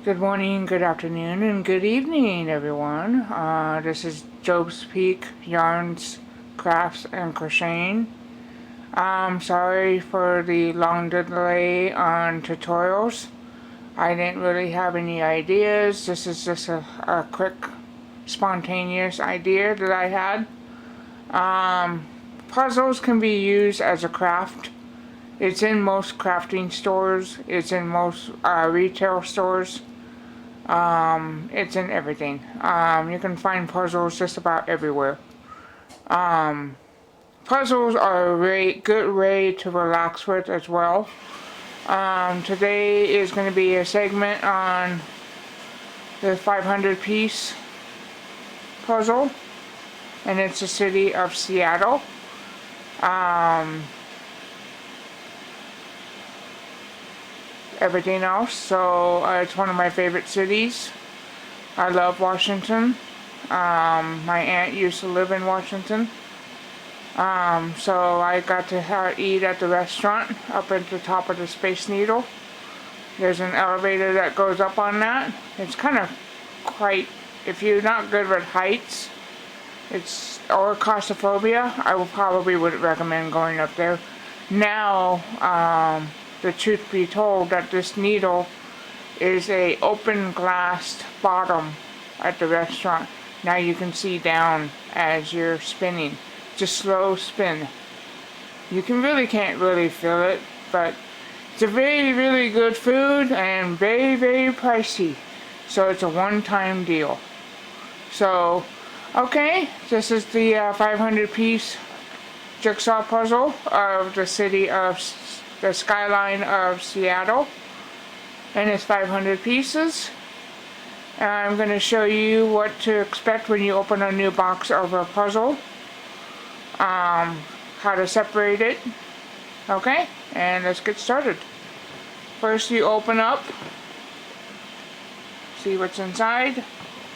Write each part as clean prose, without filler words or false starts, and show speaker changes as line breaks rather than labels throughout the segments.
Good morning, good afternoon, and good evening, everyone. This is Job's Peak Yarns, Crafts, and Crocheting. Sorry for the long delay on tutorials. I didn't really have any ideas. This is just a quick, spontaneous idea that I had. Puzzles can be used as a craft. It's in most crafting stores. It's in most retail stores. It's in everything. You can find puzzles just about everywhere. Puzzles are a very good way to relax with as well. Today is going to be a segment on the 500 piece puzzle, and it's the city of Seattle. Everything else, so it's one of my favorite cities. I love Washington. My aunt used to live in Washington. So I got to eat at the restaurant up at the top of the Space Needle. There's an elevator that goes up on that. It's kind of quite, if you're not good with heights, or claustrophobia, I wouldn't recommend going up there. Now, the truth be told, that this needle is a open glassed bottom at the restaurant. Now you can see down as you're spinning. Just slow spin. You can't really feel it, but it's a very, really good food and very, very pricey. So it's a one-time deal. So, okay, this is the 500 piece jigsaw puzzle of the skyline of Seattle, and it's 500 pieces. I'm going to show you what to expect when you open a new box of a puzzle, how to separate it. Okay, and let's get started. First, you open up, see what's inside.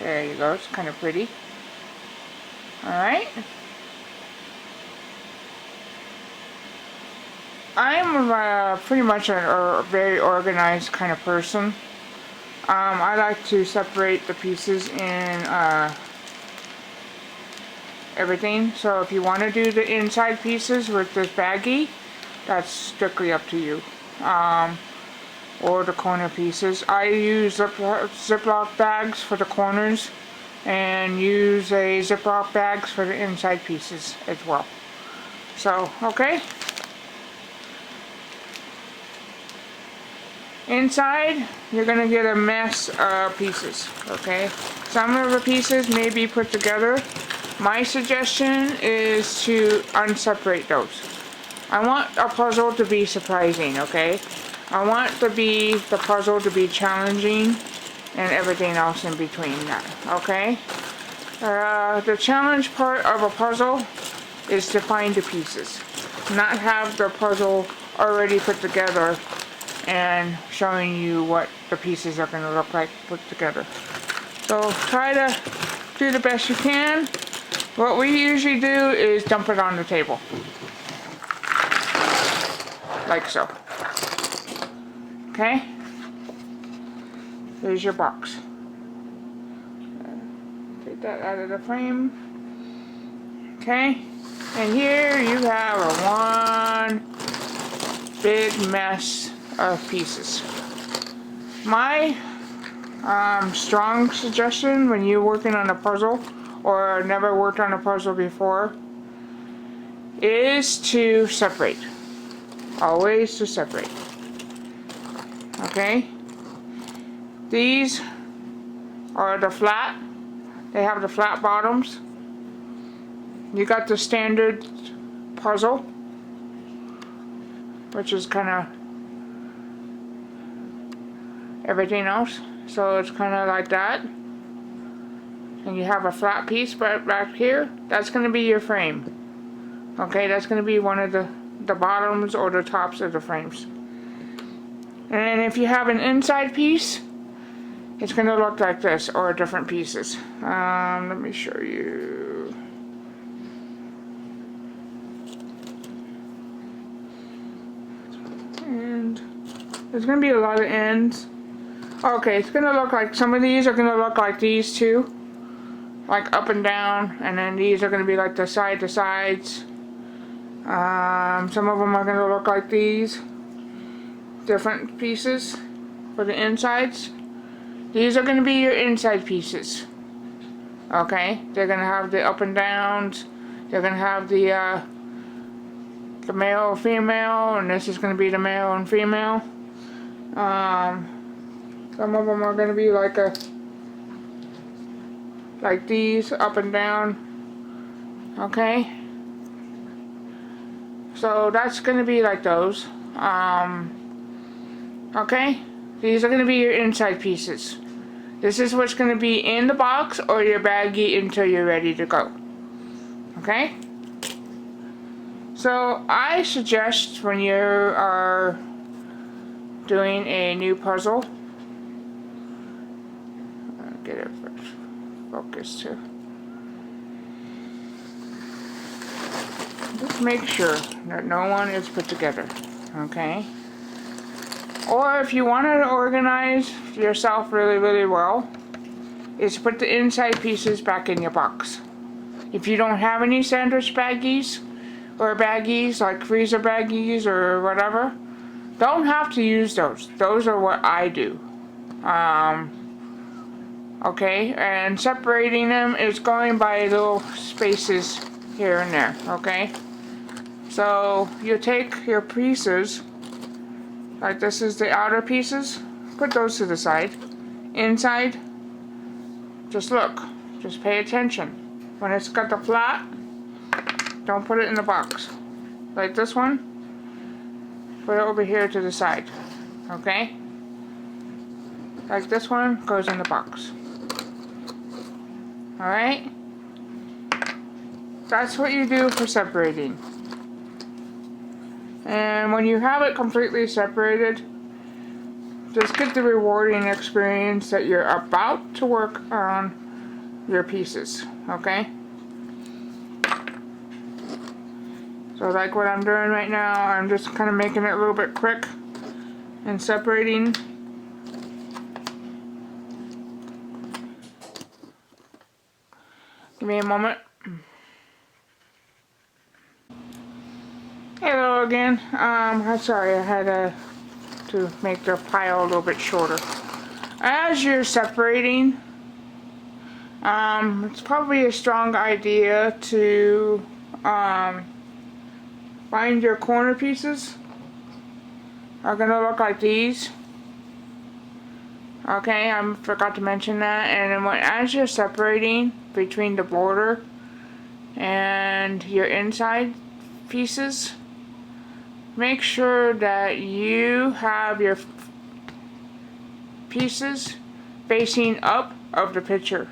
There you go, it's kind of pretty. Alright, I'm pretty much a very organized kind of person. I like to separate the pieces in everything. So if you want to do the inside pieces with this baggie, that's strictly up to you. Or the corner pieces. I use Ziploc bags for the corners and use a Ziploc bags for the inside pieces as well. So, okay. Inside, you're going to get a mess of pieces, okay? Some of the pieces may be put together. My suggestion is to unseparate those. I want a puzzle to be surprising, okay? I want the puzzle to be challenging and everything else in between that, okay? The challenge part of a puzzle is to find the pieces. Not have the puzzle already put together and showing you what the pieces are going to look like put together. So try to do the best you can. What we usually do is dump it on the table. Like so. Okay? Here's your box. Take that out of the frame. Okay? And here you have a one big mess of pieces. My strong suggestion when you're working on a puzzle or never worked on a puzzle before is to separate. Always to separate. Okay? These are the flat. They have the flat bottoms. You got the standard puzzle, which is kind of everything else. So it's kind of like that. And you have a flat piece right back here. That's going to be your frame. Okay, that's going to be one of the bottoms or the tops of the frames. And if you have an inside piece, it's going to look like this, or different pieces. Let me show you. And there's going to be a lot of ends. Okay, it's gonna look like, some of these are gonna look like these two, like up and down, and then these are gonna be like the side to sides. Some of them are gonna look like these, different pieces for the insides. These are gonna be your inside pieces. Okay, they're gonna have the up and downs. They're gonna have the male or female, and this is gonna be the male and female. Some of them are gonna be like these, up and down. Okay, so that's gonna be like those. Okay, these are gonna be your inside pieces. This is what's gonna be in the box or your baggie until you're ready to go. Okay, so I suggest when you are doing a new puzzle, get it focused too. Just make sure that no one is put together, okay? Or if you want to organize yourself really, really well, is put the inside pieces back in your box. If you don't have any sandwich baggies, or baggies like freezer baggies or whatever, don't have to use those. Those are what I do. Okay, and separating them is going by little spaces here and there, okay? So you take your pieces, like this is the outer pieces, put those to the side. Inside, just look, just pay attention. When it's got the flat, don't put it in the box. Like this one, put it over here to the side, okay? Like this one goes in the box. Alright? That's what you do for separating. And when you have it completely separated, just get the rewarding experience that you're about to work on your pieces, okay? So like what I'm doing right now, I'm just kind of making it a little bit quick and separating. Give me a moment. Hello again. I'm sorry, I had to make the pile a little bit shorter. As you're separating, it's probably a strong idea to find your corner pieces. Are gonna look like these. Okay, I forgot to mention that. And then as you're separating between the border and your inside pieces, make sure that you have your pieces facing up of the picture.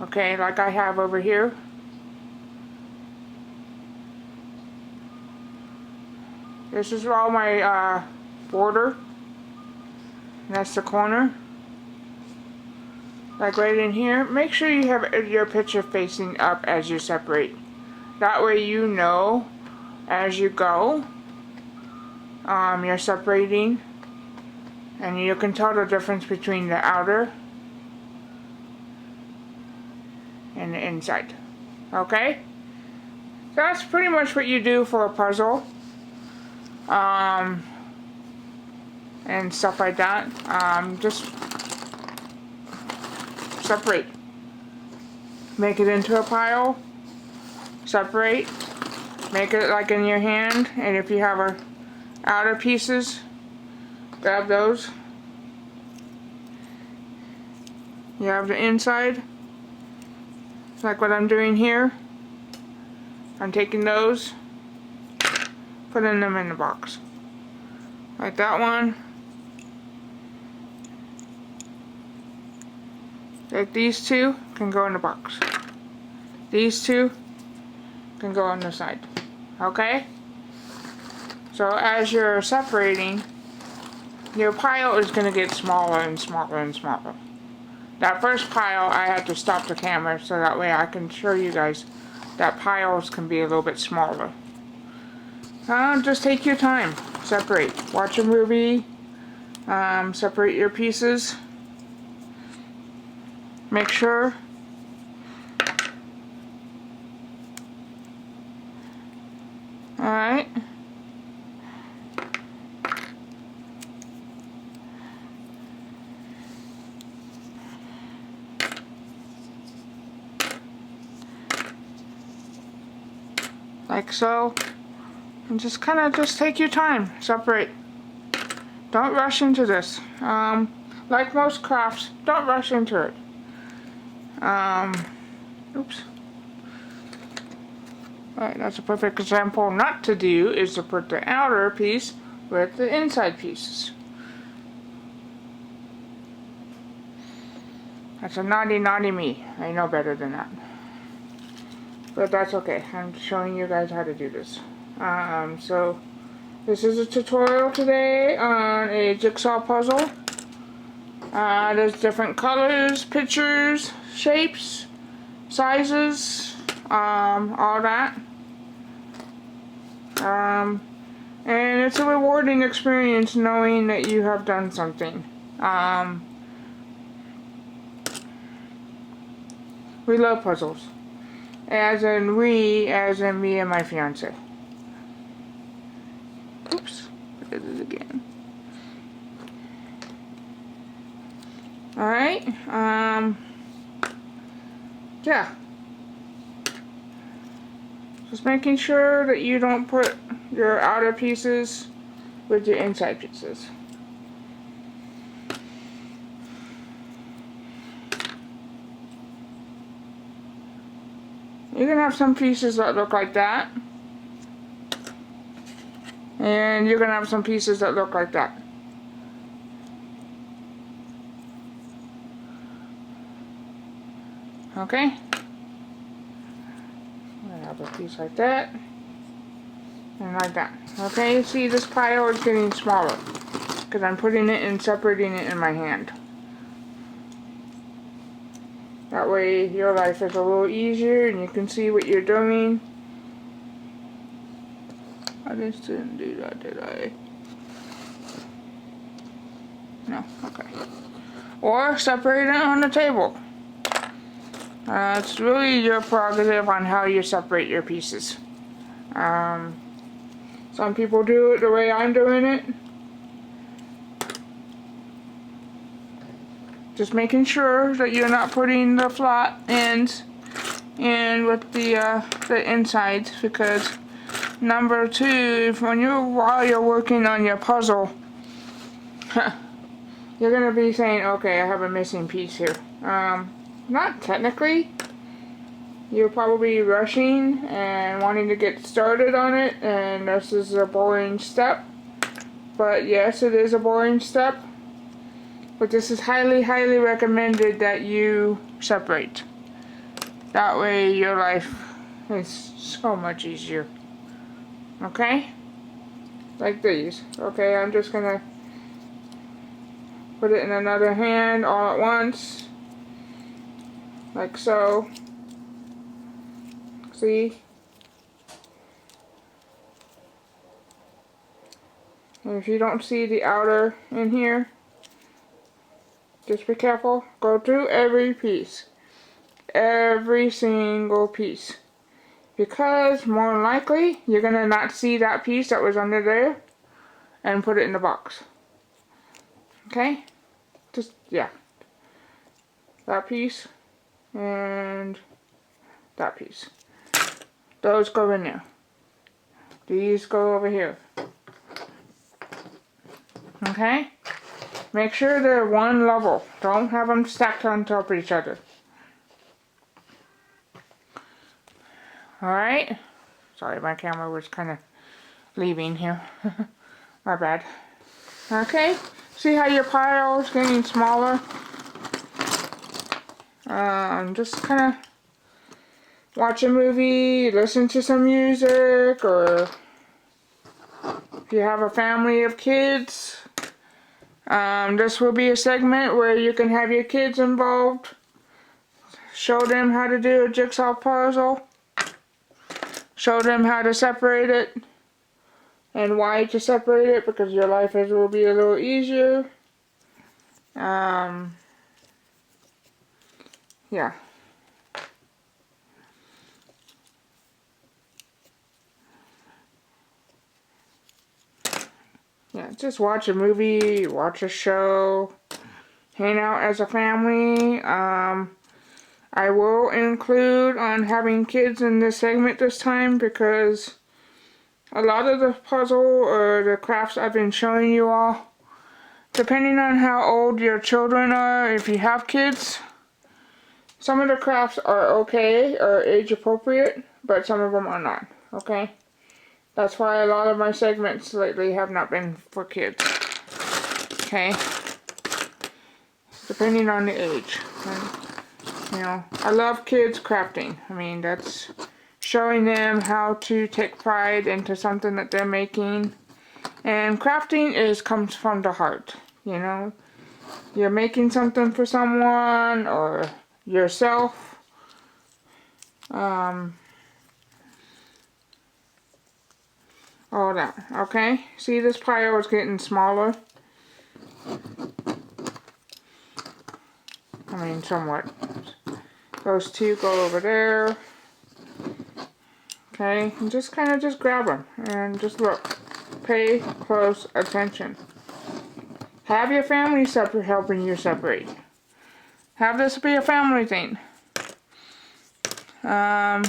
Okay, like I have over here. This is all my border. And that's the corner. Like right in here. Make sure you have your picture facing up as you separate. That way you know as you go, you're separating, and you can tell the difference between the outer and the inside. Okay? So that's pretty much what you do for a puzzle. And stuff like that. Just separate. Make it into a pile. Separate. Make it like in your hand. And if you have outer pieces, grab those. You have the inside. Like what I'm doing here. I'm taking those, putting them in the box. Like that one. Like these two can go in the box. These two can go on the side. Okay? So as you're separating, your pile is going to get smaller and smaller and smaller. That first pile, I had to stop the camera so that way I can show you guys that piles can be a little bit smaller. Just take your time. Separate. Watch a movie. Separate your pieces. Make sure. Alright. Like so. And just kind of just take your time. Separate. Don't rush into this. Like most crafts, don't rush into it. Oops. Alright, that's a perfect example not to do, is to put the outer piece with the inside pieces. That's a naughty me. I know better than that. But that's okay. I'm showing you guys how to do this. So this is a tutorial today on a jigsaw puzzle. There's different colors, pictures, shapes, sizes, all that. And it's a rewarding experience knowing that you have done something. We love puzzles. As in me and my fiance. Oops, I did it again. Alright, yeah. Just making sure that you don't put your outer pieces with your inside pieces. You can have some pieces that look like that. And you're going to have some pieces that look like that. Okay? I have a piece like that. And like that. Okay, see, this pile is getting smaller. Because I'm putting it and separating it in my hand. That way your life is a little easier and you can see what you're doing. I just didn't do that, did I? No, okay. Or separate it on the table. It's really your prerogative on how you separate your pieces. Some people do it the way I'm doing it. Just making sure that you're not putting the flat ends in with the insides, because number two, while you're working on your puzzle, you're gonna be saying, okay, I have a missing piece here. Not technically. You're probably rushing and wanting to get started on it, and this is a boring step. But yes, it is a boring step. But this is highly, highly recommended that you separate. That way your life is so much easier. Okay? Like these. Okay, I'm just gonna put it in another hand all at once. Like so. See? And if you don't see the outer in here, just be careful. Go through every piece. Every single piece. Because more than likely, you're going to not see that piece that was under there and put it in the box. Okay? Just, yeah. That piece and that piece. Those go in there. These go over here. Okay? Make sure they're one level. Don't have them stacked on top of each other. Alright? Sorry, my camera was kind of leaving here. My bad. Okay? See how your pile is getting smaller? Just kind of watch a movie, listen to some music, or if you have a family of kids, this will be a segment where you can have your kids involved. Show them how to do a jigsaw puzzle. Show them how to separate it. And why to separate it? Because your life will be a little easier. Yeah. Yeah, just watch a movie, watch a show, hang out as a family. I will include on having kids in this segment this time because a lot of the puzzle or the crafts I've been showing you all, depending on how old your children are, if you have kids, some of the crafts are okay or age appropriate, but some of them are not, okay? That's why a lot of my segments lately have not been for kids, okay? Depending on the age. And, you know, I love kids crafting. I mean, that's showing them how to take pride into something that they're making. And crafting comes from the heart, you know. You're making something for someone or yourself. All that, okay? See, this pile is getting smaller. I mean, somewhat. Those two go over there. Okay, and just kind of just grab them and just look. Pay close attention. Have your family helping you separate. Have this be a family thing. My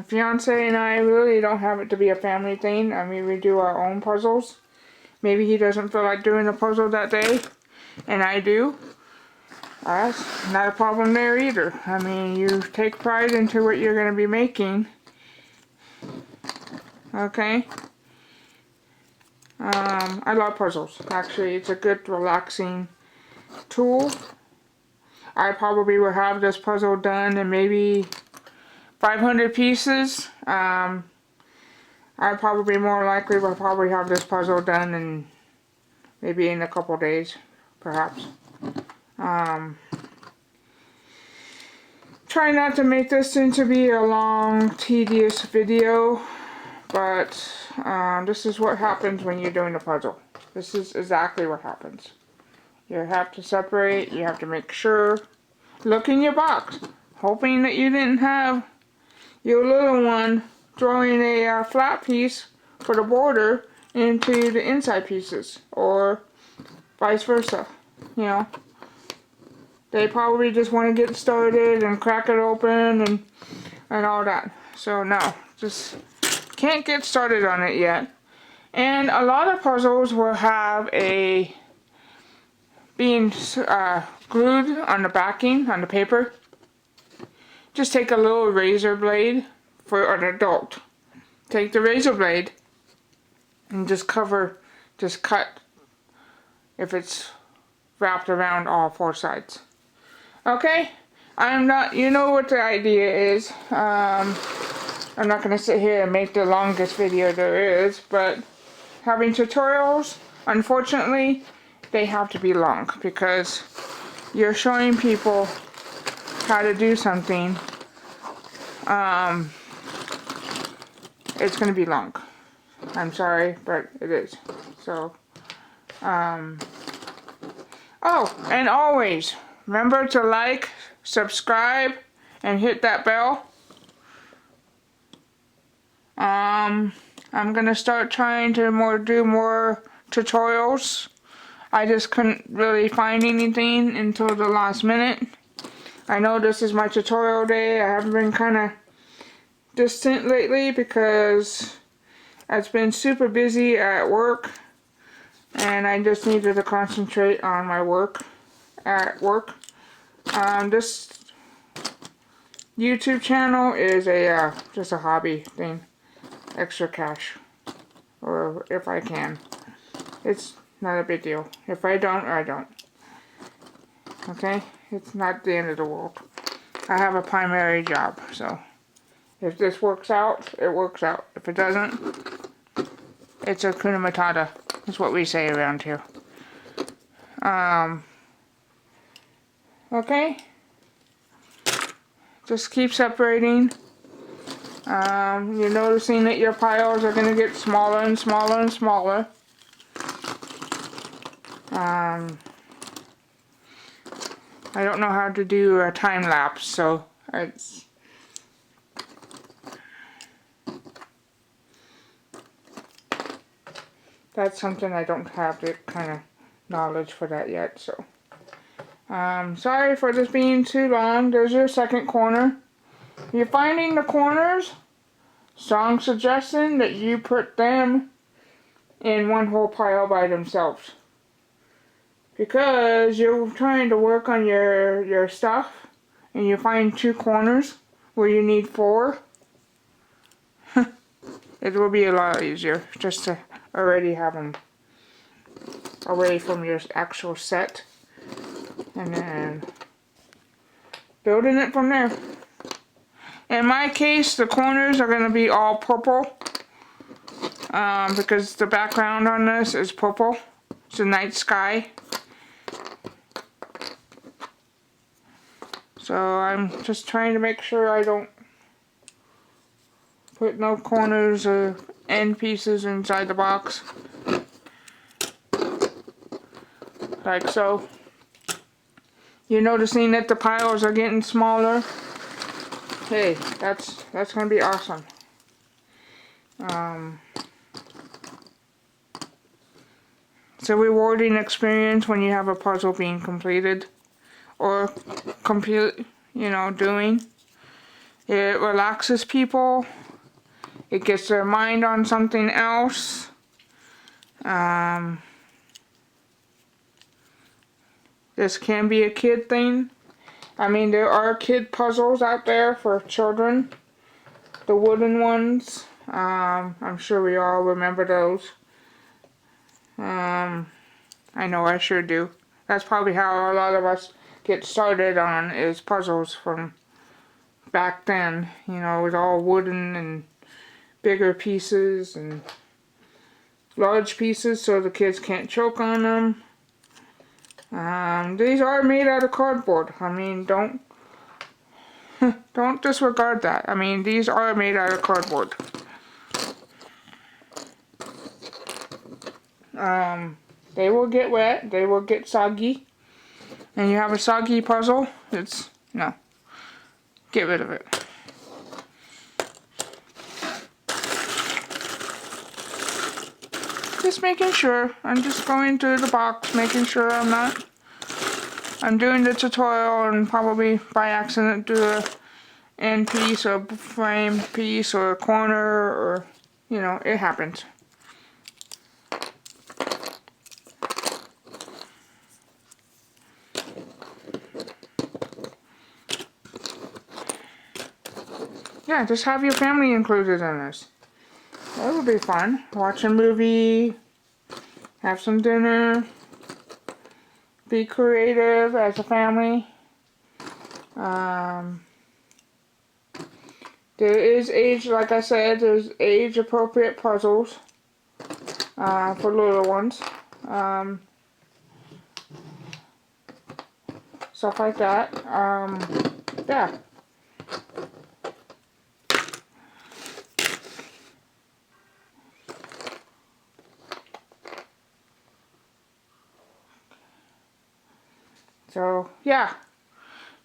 fiance and I really don't have it to be a family thing. I mean, we do our own puzzles. Maybe he doesn't feel like doing a puzzle that day, and I do. That's not a problem there either. I mean, you take pride into what you're going to be making. Okay? I love puzzles. Actually, it's a good relaxing tool. I probably will have this puzzle done in maybe 500 pieces. I probably more likely will probably have this puzzle done in maybe in a couple days, perhaps. Try not to make this into be a long, tedious video, but this is what happens when you're doing a puzzle. This is exactly what happens. You have to separate, you have to make sure. Look in your box, hoping that you didn't have your little one throwing a flat piece for the border into the inside pieces, or vice versa, you know. They probably just want to get started and crack it open and all that. So no, just can't get started on it yet. And a lot of puzzles will have a being glued on the backing, on the paper. Just take a little razor blade for an adult. Take the razor blade and just cut if it's wrapped around all four sides. Okay? You know what the idea is. I'm not going to sit here and make the longest video there is, but having tutorials, unfortunately, they have to be long because you're showing people how to do something. It's going to be long. I'm sorry, but it is. So, oh, and always remember to like, subscribe, and hit that bell. I'm gonna start trying to do more tutorials. I just couldn't really find anything until the last minute. I know this is my tutorial day. I haven't been kind of distant lately because I've been super busy at work, and I just needed to concentrate on my work at work. This YouTube channel is just a hobby thing, extra cash, or if I can. It's not a big deal. If I don't, I don't. Okay? It's not the end of the world. I have a primary job, so if this works out, it works out. If it doesn't, it's Hakuna Matata. That's what we say around here. Okay? Just keep separating. You're noticing that your piles are going to get smaller and smaller and smaller. I don't know how to do a time lapse, so it's that's something I don't have the kind of knowledge for that yet. So sorry for this being too long. There's your second corner. If you're finding the corners, strong suggestion that you put them in one whole pile by themselves, because you're trying to work on your stuff and you find 2 corners where you need 4. It will be a lot easier just to already have them away from your actual set, and then building it from there. In my case, the corners are going to be all purple, because the background on this is purple. It's a night sky. So I'm just trying to make sure I don't put no corners or end pieces inside the box. Like so. You're noticing that the piles are getting smaller. Hey, that's gonna be awesome. It's a rewarding experience when you have a puzzle being completed or doing. It relaxes people. It gets their mind on something else. This can be a kid thing. I mean, there are kid puzzles out there for children. The wooden ones. I'm sure we all remember those. I know I sure do. That's probably how a lot of us get started on, is puzzles from back then. You know, it was all wooden and bigger pieces and large pieces so the kids can't choke on them. These are made out of cardboard. I mean, don't disregard that. I mean, these are made out of cardboard. They will get wet, they will get soggy, and you have a soggy puzzle, no, get rid of it. Just making sure. I'm just going through the box, making sure I'm doing the tutorial and probably by accident do a end piece or frame piece or a corner, or, it happens. Yeah, just have your family included in this. That would be fun. Watch a movie, have some dinner, be creative as a family. There is like I said, there's age appropriate puzzles for little ones. Stuff like that. Yeah. So, yeah,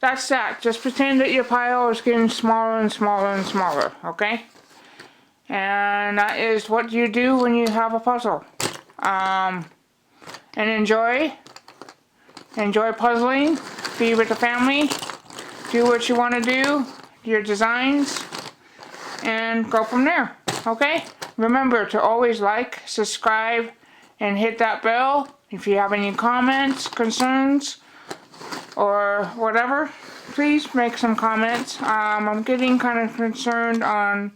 that's that. Just pretend that your pile is getting smaller and smaller and smaller, okay? And that is what you do when you have a puzzle. And enjoy puzzling, be with the family, do what you want to do, your designs, and go from there, okay? Remember to always like, subscribe, and hit that bell if you have any comments, concerns, or whatever. Please make some comments. I'm getting kind of concerned on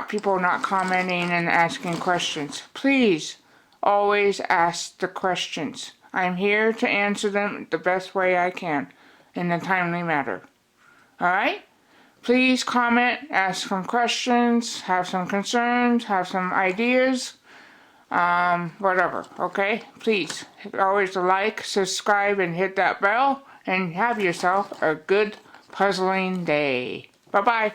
people not commenting and asking questions. Please always ask the questions. I'm here to answer them the best way I can in a timely manner. Alright? Please comment, ask some questions, have some concerns, have some ideas. Whatever, okay? Please, always like, subscribe, and hit that bell, and have yourself a good puzzling day. Bye-bye.